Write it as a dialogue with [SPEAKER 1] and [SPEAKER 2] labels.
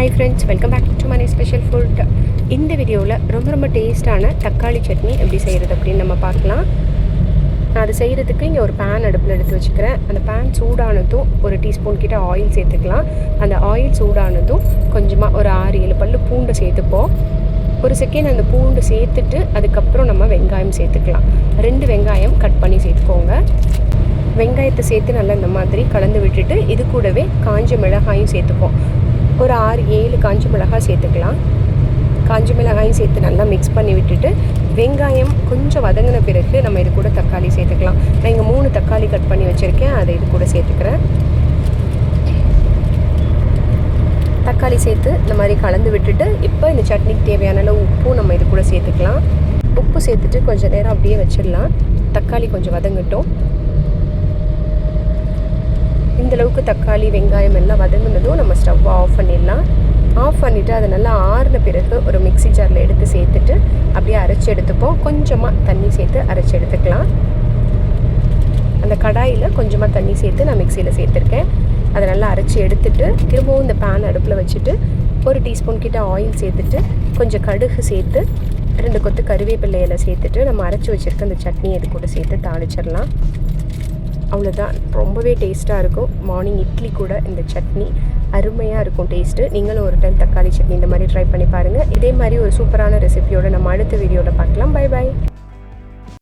[SPEAKER 1] Hi friends, welcome back to Mani special food. இந்த வீடியோவில் ரொம்ப டேஸ்ட்டான தக்காளி சட்னி எப்படி செய்கிறது அப்படின்னு நம்ம பார்க்கலாம். நான் அது செய்கிறதுக்கு இங்கே ஒரு பேன் அடுப்பில் எடுத்து வச்சுக்கிறேன். அந்த பேன் சூடானதும் ஒரு டீஸ்பூன் கிட்ட ஆயில் சேர்த்துக்கலாம். அந்த ஆயில் சூடானதும் கொஞ்சமாக ஒரு 6-7 பல்லு பூண்டை சேர்த்துப்போம். ஒரு செகண்ட் அந்த பூண்டு சேர்த்துட்டு அதுக்கப்புறம் நம்ம வெங்காயம் சேர்த்துக்கலாம். 2 வெங்காயம் கட் பண்ணி சேர்த்துக்கோங்க. வெங்காயத்தை சேர்த்து நல்லா இந்த மாதிரி கலந்து விட்டுட்டு இது கூடவே காஞ்ச மிளகாயும் சேர்த்துப்போம். ஒரு 6-7 காஞ்ச மிளகாய் சேர்த்துக்கலாம். காஞ்ச மிளகாயும் சேர்த்து நல்லா மிக்ஸ் பண்ணி விட்டுட்டு வெங்காயம் கொஞ்சம் வதங்கின பிறகு நம்ம இது கூட தக்காளி சேர்த்துக்கலாம். நான் இங்கே 3 தக்காளி கட் பண்ணி வச்சுருக்கேன், அதை இது கூட சேர்த்துக்கிறேன். தக்காளி சேர்த்து இந்த மாதிரி கலந்து விட்டுட்டு இப்போ இந்த சட்னிக்கு தேவையான அளவு உப்பும் நம்ம இது கூட சேர்த்துக்கலாம். உப்பு சேர்த்துட்டு கொஞ்சம் நேரம் அப்படியே வச்சிடலாம். தக்காளி கொஞ்சம் வதங்கட்டும். இந்தளவுக்கு தக்காளி வெங்காயம் எல்லாம் வதங்கினதும் நம்ம ஸ்டவ்வை ஆஃப் பண்ணிடலாம். ஆஃப் பண்ணிவிட்டு அதை நல்லா ஆறின பிறகு ஒரு மிக்ஸி ஜாரில் எடுத்து சேர்த்துட்டு அப்படியே அரைச்சி எடுத்துப்போம். கொஞ்சமாக தண்ணி சேர்த்து அரைச்சி எடுத்துக்கலாம். அந்த கடாயில் கொஞ்சமாக தண்ணி சேர்த்து நான் மிக்சியில் சேர்த்துருக்கேன். அதை நல்லா அரைச்சி எடுத்துட்டு திரும்பவும் இந்த பேன் அடுப்பில் வச்சுட்டு ஒரு டீஸ்பூன் கிட்ட ஆயில் சேர்த்துட்டு கொஞ்சம் கடுகு சேர்த்து 2 கொத்து கருவேப்பிலை இலை சேர்த்துட்டு நம்ம அரைச்சி வச்சுருக்க அந்த சட்னி இது கூட சேர்த்து தாளிச்சிடலாம். அவ்வளோதான், ரொம்பவே டேஸ்ட்டாக இருக்கும். மார்னிங் இட்லி கூட இந்த சட்னி அருமையாக இருக்கும் டேஸ்ட்டு. நீங்களும் ஒரு டைம் தக்காளி சட்னி இந்த மாதிரி ட்ரை பண்ணி பாருங்கள். இதே மாதிரி ஒரு சூப்பரான ரெசிபியோடு நம்ம அடுத்த வீடியோவில் பார்க்கலாம். Bye bye.